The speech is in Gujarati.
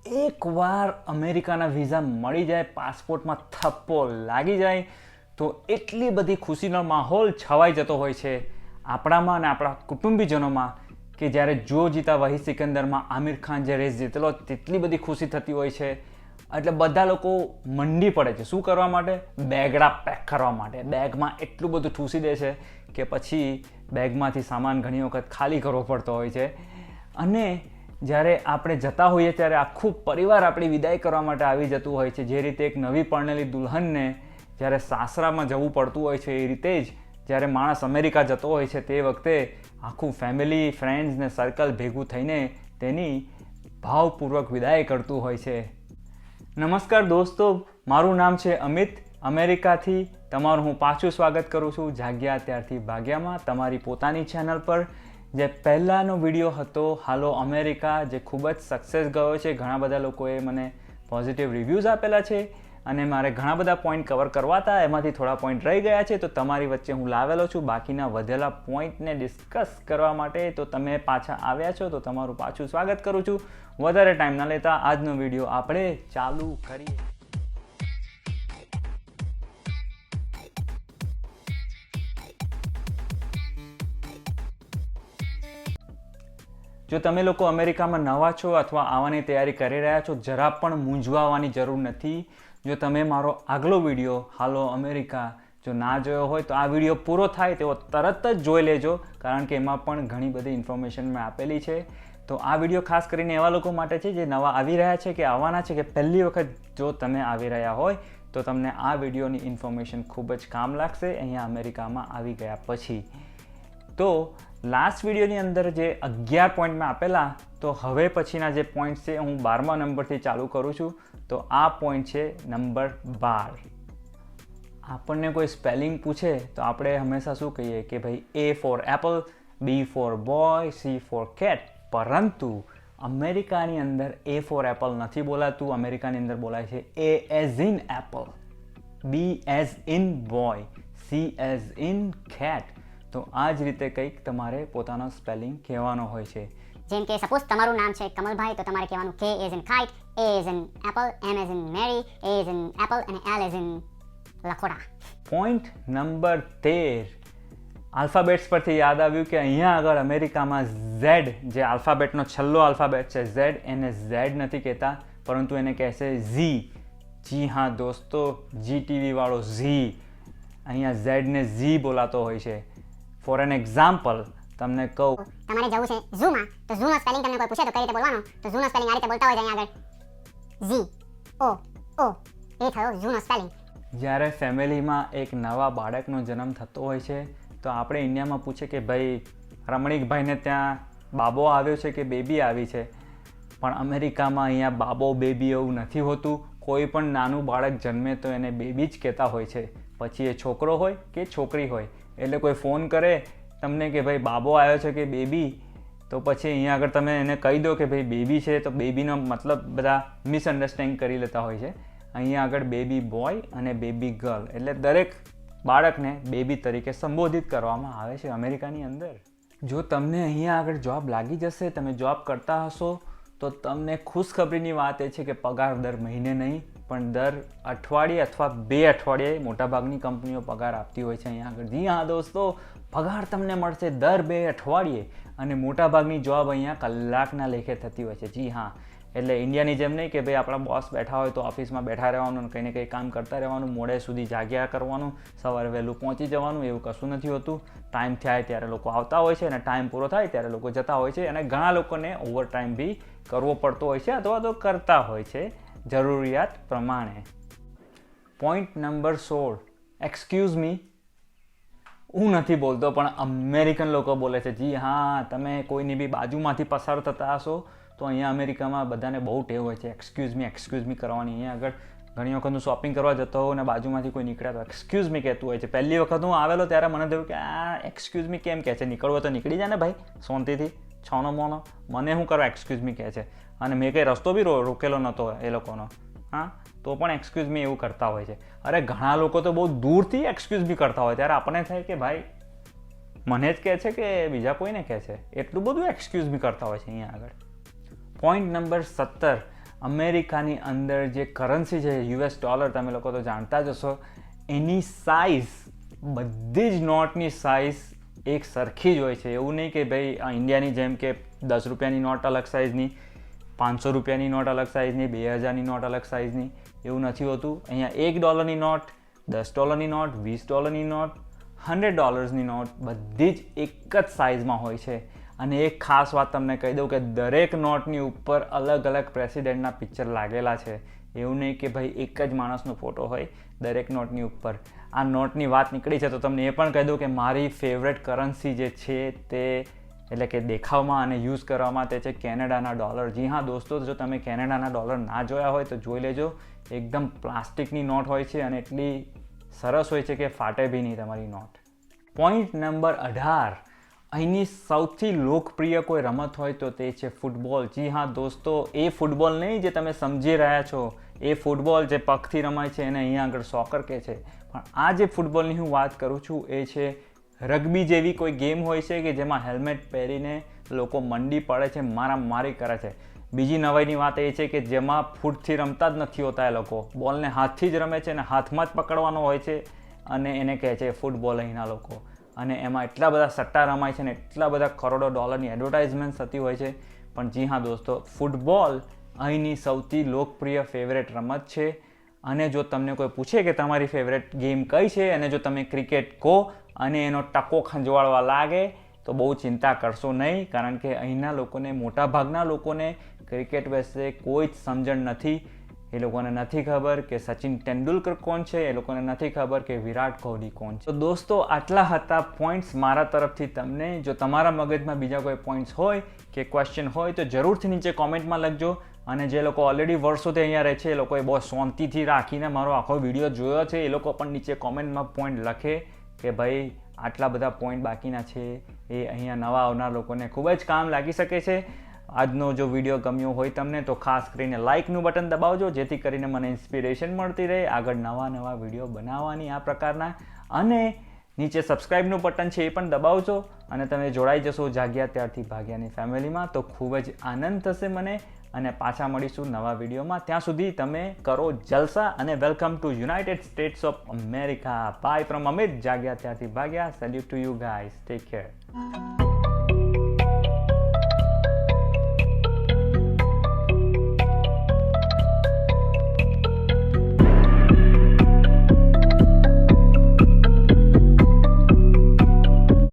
એકવાર અમેરિકાના વિઝા મળી જાય, પાસપોર્ટમાં થપ્પો લાગી જાય તો એટલી બધી ખુશીનો માહોલ છવાઈ જતો હોય છે આપણામાં અને આપણા કુટુંબીજનોમાં કે જ્યારે જો જીતા વહી સિકંદરમાં આમિર ખાન જે રેસ જીતેલો તેટલી બધી ખુશી થતી હોય છે. એટલે બધા લોકો મંડી પડે છે શું કરવા માટે? બેગડા પેક કરવા માટે. બેગમાં એટલું બધું ઠૂસી દે છે કે પછી બેગમાંથી સામાન ઘણી વખત ખાલી કરવો પડતો હોય છે. અને જ્યારે આપણે જતા હોઈએ ત્યારે આખું પરિવાર આપણી વિદાય કરવા માટે આવી જતું હોય છે. જે રીતે એક નવી પરણેલી દુલ્હનને જ્યારે સાસરામાં જવું પડતું હોય છે, એ રીતે જ જ્યારે માણસ અમેરિકા જતો હોય છે તે વખતે આખું ફેમિલી, ફ્રેન્ડ્સ ને સર્કલ ભેગું થઈને તેની ભાવપૂર્વક વિદાય કરતું હોય છે. નમસ્કાર દોસ્તો, મારું નામ છે અમિત. અમેરિકાથી તમારું હું પાછું સ્વાગત કરું છું જાગ્યા ત્યારથી ભાગ્યામાં, તમારી પોતાની ચેનલ પર. જે પહેલાંનો વિડીયો હતો હાલો અમેરિકા, જે ખૂબ જ સક્સેસ ગયો છે. ઘણા બધા લોકોએ મને પોઝિટિવ રિવ્યૂઝ આપેલા છે અને મારે ઘણા બધા પોઈન્ટ કવર કરવા હતા, એમાંથી થોડા પોઈન્ટ રહી ગયા છે તો તમારી વચ્ચે હું લાવેલો છું બાકીના વધેલા પોઈન્ટને ડિસ્કસ કરવા માટે. તો તમે પાછા આવ્યા છો તો તમારું પાછું સ્વાગત કરું છું. વધારે ટાઈમ ના લેતા આજનો વિડીયો આપણે ચાલુ કરીએ. જો તમે લોકો અમેરિકામાં નવા છો અથવા આવવાની તૈયારી કરી રહ્યા છો, જરા પણ મૂંઝવવાની જરૂર નથી. જો તમે મારો આગલો વિડીયો હાલો અમેરિકા જો ના જોયો હોય તો આ વિડીયો પૂરો થાય તેવો તરત જ જોઈ લેજો, કારણ કે એમાં પણ ઘણી બધી ઇન્ફોર્મેશન મેં આપેલી છે. તો આ વિડીયો ખાસ કરીને એવા લોકો માટે છે જે નવા આવી રહ્યા છે કે આવવાના છે, કે પહેલી વખત જો તમે આવી રહ્યા હોય તો તમને આ વિડીયોની ઇન્ફોર્મેશન ખૂબ જ કામ લાગશે અહીંયા અમેરિકામાં આવી ગયા પછી. તો લાસ્ટ વિડીયોની અંદર જે 11 પોઈન્ટ મેં આપેલા, તો હવે પછીના જે પોઈન્ટ છે હું 12મા નંબરથી ચાલુ કરું છું. તો આ પોઈન્ટ છે નંબર 12. આપણને કોઈ સ્પેલિંગ પૂછે તો આપણે હંમેશા શું કહીએ કે ભાઈ A for apple, B for boy, C for cat. પરંતુ અમેરિકાની અંદર A ફોર એપલ નથી બોલાતું. અમેરિકાની અંદર બોલાય છે A as in Apple, B as in boy, C as in cat. તો આ જ રીતે કંઈક તમારે પોતાનો સ્પેલિંગ કહેવાનો હોય છે. જેમ કે સપોઝ તમારું નામ છે કમલભાઈ, તો તમારે કહેવાનું K as in kite, A as in apple, M as in Mary, A as in apple અને L as in Lakhota. Point number 13. Alphabets પરથી યાદ આવ્યું કે અહીંયા આગળ અમેરિકામાં Z, જે આલ્ફાબેટનો છેલ્લો આલ્ફાબેટ છે Z, એને Z નથી કહેતા પરંતુ એને કહેશે Z. જી હા દોસ્તો, GTV વાળો Z. અહીંયા Z ને Z બોલાતો હોય છે. ફોર એન એક્ઝામ્પલ તમને કહું, તમારે જવું છે ઝૂમાં, તો ઝૂનો સ્પેલિંગ તમને કોઈ પૂછે તો કઈ રીતે બોલવાનો? તો ઝૂનો સ્પેલિંગ આ રીતે બોલતા હોય છે અહીંયા આગળ, Z O O. એ થયો ઝૂનો સ્પેલિંગ. જ્યારે ફેમિલીમાં એક નવા બાળકનો જન્મ થતો હોય છે તો આપણે ઇન્ડિયામાં પૂછે કે ભાઈ રમણીકભાઈને ત્યાં બાબો આવ્યો છે કે બેબી આવી છે, પણ અમેરિકામાં અહીંયા બાબો બેબી એવું નથી હોતું. કોઈ પણ નાનું બાળક જન્મે તો એને બેબી જ કહેતા હોય છે, પછી એ છોકરો હોય કે છોકરી હોય. એટલે કોઈ ફોન કરે તમને કે ભાઈ બાબો આવ્યો છે કે બેબી, તો પછી અહીંયા આગળ તમે એને કહી દો કે ભાઈ બેબી છે, તો બેબીનો મતલબ બધા મિસઅન્ડરસ્ટેન્ડિંગ કરી લેતા હોય છે. અહીંયા આગળ બેબી બોય અને બેબી ગર્લ, એટલે દરેક બાળકને બેબી તરીકે સંબોધિત કરવામાં આવે છે અમેરિકાની અંદર. જો તમને અહીંયા આગળ જોબ લાગી જશે, તમે જોબ કરતા હશો, તો તમને ખુશખબરીની વાત એ છે કે પગાર દર મહિને નહીં પણ દર અઠવાડિયે અથવા 2 અઠવાડિયે મોટાભાગની કંપનીઓ પગાર આપતી હોય છે અહીંયા આગળ. જી હા દોસ્તો, પગાર તમને મળશે દર 2 અઠવાડિયે અને મોટાભાગની જોબ અહીંયા કલાકના લેખે થતી હોય છે. જી હા, એટલે ઇન્ડિયાની જેમ નહીં કે ભાઈ આપણા બોસ બેઠા હોય તો ઓફિસમાં બેઠા રહેવાનું અને કંઈ ને કંઈ કામ કરતા રહેવાનું, મોડે સુધી જાગ્યા કરવાનું, સવારે વહેલું પહોંચી જવાનું, એવું કશું નથી હોતું. ટાઈમ થાય ત્યારે લોકો આવતા હોય છે અને ટાઈમ પૂરો થાય ત્યારે લોકો જતા હોય છે. અને ઘણા લોકોને ઓવર ટાઈમ બી કરવો પડતો હોય છે અથવા તો કરતા હોય છે જરૂરિયાત પ્રમાણે. Point number 16. Excuse me. હું નથી બોલતો પણ અમેરિકન લોકો બોલે છે. જી હા, તમે કોઈની બી બાજુમાંથી પસાર થતા હશો તો અહીંયા અમેરિકામાં બધાને બહુ ટેવ હોય છે એક્સક્યુઝ મી કરવાની. અહીંયા આગળ ઘણી વખત હું શોપિંગ કરવા જતો હોઉં અને બાજુમાંથી કોઈ નીકળ્યા તો એક્સક્યુઝ મી કહેતું હોય છે. પહેલી વખત હું આવેલો ત્યારે મને થયું કે આ એક્સક્યુઝ મી કેમ કહે છે? નીકળવો તો નીકળી જાય ને ભાઈ શાંતિથી, છોનો મોનો, મને શું કરવા એક્સક્યુઝ મી કહે છે? અને મેં કંઈ રસ્તો બી રોકેલો નહોતો એ લોકોનો, હા, તો પણ એક્સક્યુઝ મી એવું કરતા હોય છે. અરે ઘણા લોકો તો બહુ દૂરથી એક્સક્યુઝ મી કરતા હોય, ત્યારે આપણને થાય કે ભાઈ મને જ કહે છે કે બીજા કોઈને કહે છે? એટલું બધું એક્સક્યુઝ મી કરતા હોય છે અહીંયા આગળ. Point number 17. અમેરિકાની અંદર જે કરન્સી છે US ડોલર, તમે લોકો તો જાણતા જ હશો, એની સાઇઝ, બધી જ નોટની સાઇઝ એક સરખી જ હોય છે. એવું નહીં કે ભાઈ ઇન્ડિયાની જેમ કે 10 રૂપિયાની નોટ અલગ સાઇઝની, 500 રૂપિયાની નોટ અલગ સાઇઝની, 2000ની નોટ અલગ સાઇઝની, એવું નથી હોતું. અહીંયા $1 નોટ, $10 નોટ, $20 નોટ, $100 નોટ બધી જ એક જ સાઇઝમાં હોય છે. અને એક ખાસ વાત તમને કહી દઉં કે દરેક નોટની ઉપર અલગ અલગ પ્રેસિડેન્ટના પિક્ચર લાગેલા છે. એવું નહીં કે ભાઈ એક જ માણસનો ફોટો હોય દરેક નોટની ઉપર. આ નોટની વાત નીકળી છે તો તમને એ પણ કહી દઉં કે મારી ફેવરેટ કરન્સી જે છે તે, એટલે કે દેખાવમાં અને યુઝ કરવામાં, તે છે કેનેડાના ડોલર. જી હા દોસ્તો, જો તમે કેનેડાના ડોલર ના જોયા હોય તો જોઈ લેજો. એકદમ પ્લાસ્ટિકની નોટ હોય છે અને એટલી સરસ હોય છે કે ફાટે બી નહીં તમારી નોટ. પોઈન્ટ નંબર 18, અહીંની સૌથી લોકપ્રિય કોઈ રમત હોય તો તે છે ફૂટબોલ. જી હા દોસ્તો, એ ફૂટબોલ નહીં જે તમે સમજી રહ્યા છો, એ ફૂટબોલ જે પગથી રમાય છે એને અહીંયા આગળ સોકર કહે છે. પણ આ જે ફૂટબોલની હું વાત કરું છું એ છે રગ્બી જેવી કોઈ ગેમ હોય છે કે જેમાં હેલ્મેટ પહેરીને લોકો મંડી પડે છે, મારામારી કરે છે. બીજી નવાઈની વાત એ છે કે જેમાં ફૂટથી રમતા જ નથી હોતા એ લોકો, બોલને હાથથી જ રમે છે અને હાથમાં જ પકડવાનો હોય છે અને એને કહે છે ફૂટબોલ અહીંના લોકો. અને એમાં એટલા બધા સટ્ટા રમાય છે ને એટલા બધા કરોડો ડોલરની એડવર્ટાઇઝમેન્ટ થતી હોય છે. પણ જી હા દોસ્તો, ફૂટબોલ અહીંની સૌથી લોકપ્રિય ફેવરેટ રમત છે. અને જો તમને કોઈ પૂછે કે તમારી ફેવરેટ ગેમ કઈ છે અને જો તમે ક્રિકેટ કહો અને એનો ટકો ખંજવાળવા લાગે તો બહુ ચિંતા કરશો નહીં, કારણ કે અહીંના લોકોને, મોટાભાગના લોકોને ક્રિકેટ વિશે કોઈ જ સમજણ નથી. એ લોકોને નથી ખબર કે સચિન તેંડુલકર કોણ છે, એ લોકોને નથી ખબર કે વિરાટ કોહલી કોણ છે. તો દોસ્તો, આટલા હતા પોઈન્ટ્સ મારા તરફથી તમને. જો તમારા મગજમાં બીજા કોઈ પોઈન્ટ્સ હોય કે ક્વેશ્ચન હોય તો જરૂરથી નીચે કોમેન્ટમાં લખજો. અને જે લોકો ઓલરેડી વર્ષોથી અહીંયા રહે છે, એ લોકોએ બહુ શાંતિથી રાખીને મારો આખો વિડીયો જોયો છે, એ લોકો પણ નીચે કોમેન્ટમાં પોઈન્ટ લખે કે ભાઈ આટલા બધા પોઈન્ટ બાકીના છે, એ અહીંયા નવા આવનાર લોકોને ખૂબ જ કામ લાગી શકે છે. આજનો જો વિડીયો ગમ્યો હોય તમને તો ખાસ કરીને લાઇકનું બટન દબાવજો, જેથી કરીને મને ઇન્સ્પિરેશન મળતી રહે આગળ નવા વિડીયો બનાવવાની આ પ્રકારના. અને નીચે સબસ્ક્રાઈબનું બટન છે એ પણ દબાવજો અને તમે જોડાઈ જશો જાગ્યા ત્યારથી ભાગ્યાની ફેમિલીમાં. તો ખૂબ જ આનંદ થશે મને. અને પાછા મળીશું નવા વિડીયોમાં. ત્યાં સુધી તમે કરો જલસા અને welcome to United states of America. Buy from Amit, જાગ્યા ત્યારથી ભાગ્યા. Salute to you guys. Take care.